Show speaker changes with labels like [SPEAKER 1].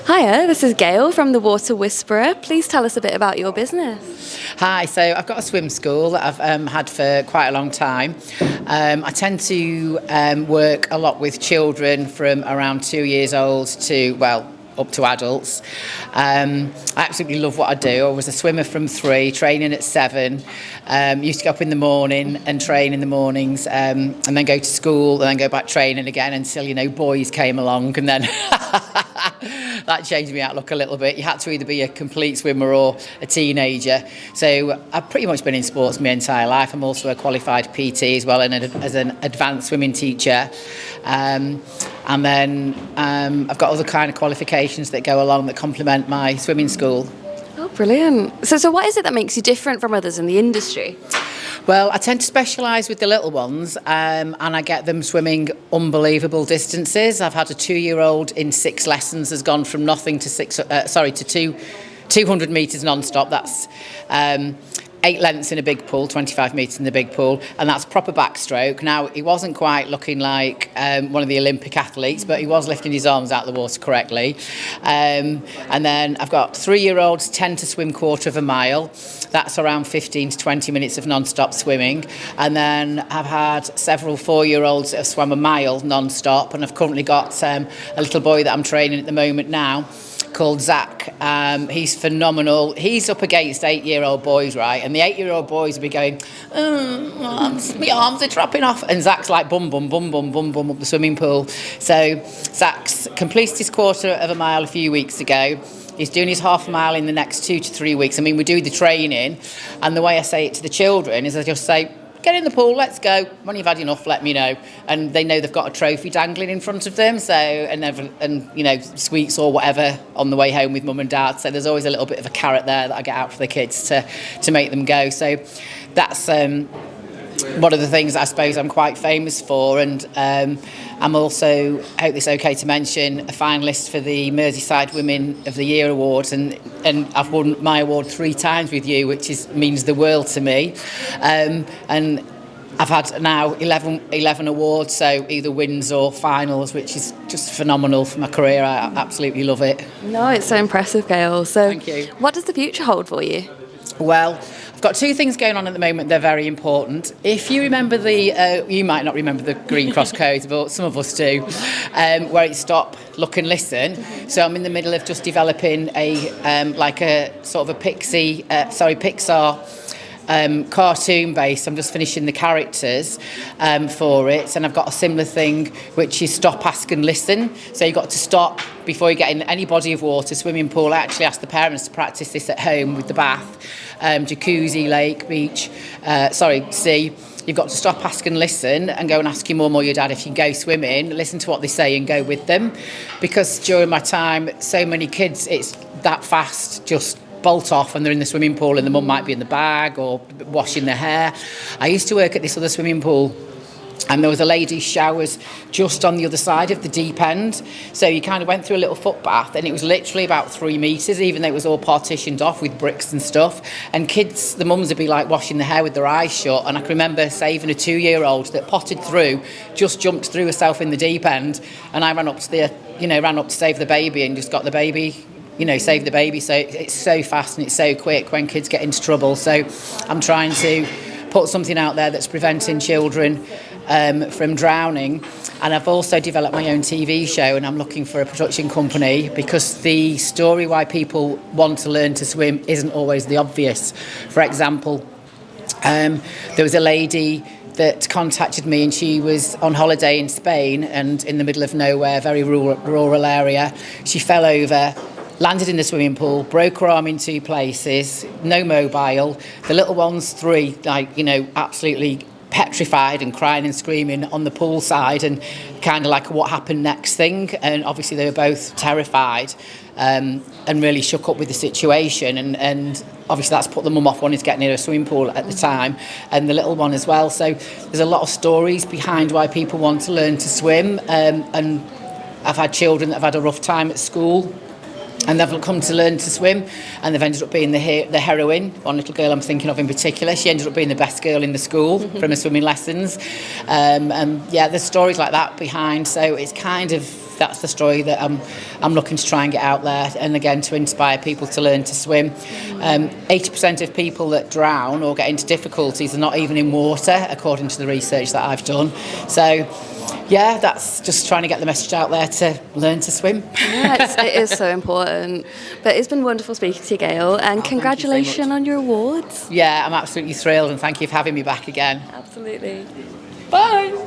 [SPEAKER 1] Hiya, this is Gail from the Water Whisperer. Please tell us a bit about your business.
[SPEAKER 2] Hi, so I've got a swim school that I've had for quite a long time. I tend to work a lot with children from around 2 years old to, well, up to adults. I absolutely love what I do. I was a swimmer from 3, training at 7. Used to get up in the morning and train in the mornings, and then go to school and then go back training again until, boys came along, and then that changed my outlook a little bit. You had to either be a complete swimmer or a teenager. So I've pretty much been in sports my entire life. I'm also a qualified PT as well, and as an advanced swimming teacher. And then I've got other kind of qualifications that go along that complement my swimming school.
[SPEAKER 1] Oh, brilliant. So what is it that makes you different from others in the industry?
[SPEAKER 2] Well, I tend to specialise with the little ones, and I get them swimming unbelievable distances. I've had a 2-year-old in 6 lessons has gone from nothing to 200 metres non-stop. That's 8 lengths in a big pool, 25 metres in the big pool, and that's proper backstroke. Now, he wasn't quite looking like one of the Olympic athletes, but he was lifting his arms out of the water correctly. And then I've got 3-year-olds tend to swim quarter of a mile. That's around 15 to 20 minutes of non-stop swimming. And then I've had several 4-year-olds that have swum a mile non-stop, and I've currently got a little boy that I'm training at the moment now called Zach. He's phenomenal. He's up against 8-year-old boys, right? And the 8-year-old boys will be going, my arms are dropping off. And Zach's like, bum, bum, bum, bum, bum, bum, up the swimming pool. So Zach's completed his quarter of a mile a few weeks ago. He's doing his half a mile in the next 2 to 3 weeks. I mean, we do the training. And the way I say it to the children is I just say, get in the pool, let's go. When you've had enough, let me know. And they know they've got a trophy dangling in front of them, so and sweets or whatever on the way home with mum and dad. So there's always a little bit of a carrot there that I get out for the kids to make them go. So that's one of the things I suppose I'm quite famous for. And I'm also, I hope it's okay to mention, a finalist for the Merseyside Women of the Year Awards, and I've won my award 3 times with you, which means the world to me. And I've had now 11 awards, so either wins or finals, which is just phenomenal for my career. I absolutely love it.
[SPEAKER 1] No, it's so impressive, Gail. So
[SPEAKER 2] thank you.
[SPEAKER 1] What does the future hold for you?
[SPEAKER 2] Well, I've got 2 things going on at the moment. They're very important. If you remember you might not remember the Green Cross Code, but some of us do, where it's stop, look and listen. So I'm in the middle of just developing a sort of a Pixar cartoon base. I'm just finishing the characters for it, and I've got a similar thing which is stop, ask and listen. So you've got to stop before you get in any body of water, swimming pool. I actually ask the parents to practice this at home with the bath, jacuzzi, lake, beach, sea. You've got to stop, ask and listen, and go and ask your mum or your dad if you go swimming, listen to what they say and go with them. Because during my time, so many kids, it's that fast, just bolt off and they're in the swimming pool, and the mum might be in the bag or washing their hair. I used to work at this other swimming pool, and there was a ladies' showers just on the other side of the deep end. So you kind of went through a little foot bath, and it was literally about 3 metres, even though it was all partitioned off with bricks and stuff. And kids, the mums would be like washing their hair with their eyes shut. And I can remember saving a 2-year-old that potted through, just jumped through herself in the deep end, and I ran up to save the baby and just got the baby, save the baby. So it's so fast and it's so quick when kids get into trouble. So I'm trying to put something out there that's preventing children from drowning. And I've also developed my own TV show, and I'm looking for a production company, because the story why people want to learn to swim isn't always the obvious. For example, there was a lady that contacted me, and she was on holiday in Spain and in the middle of nowhere, very rural area. She fell over, landed in the swimming pool, broke her arm in 2 places, no mobile. The little one's 3, absolutely petrified and crying and screaming on the pool side, and kind of like what happened next thing. And obviously they were both terrified and really shook up with the situation. And obviously that's put the mum off wanting to get near a swimming pool at the time, and the little one as well. So there's a lot of stories behind why people want to learn to swim. And I've had children that have had a rough time at school, and they've come to learn to swim, and they've ended up being the heroine. One little girl I'm thinking of in particular, she ended up being the best girl in the school from her swimming lessons. And there's stories like that behind. So it's kind of that's the story that I'm looking to try and get out there, and again to inspire people to learn to swim. 80% of people that drown or get into difficulties are not even in water, according to the research that I've done. So yeah, that's just trying to get the message out there to learn to swim.
[SPEAKER 1] Yeah, it is so important. But it's been wonderful speaking to you, Gail, and congratulations on your awards.
[SPEAKER 2] Yeah, I'm absolutely thrilled, and thank you for having me back again.
[SPEAKER 1] Absolutely.
[SPEAKER 2] Bye.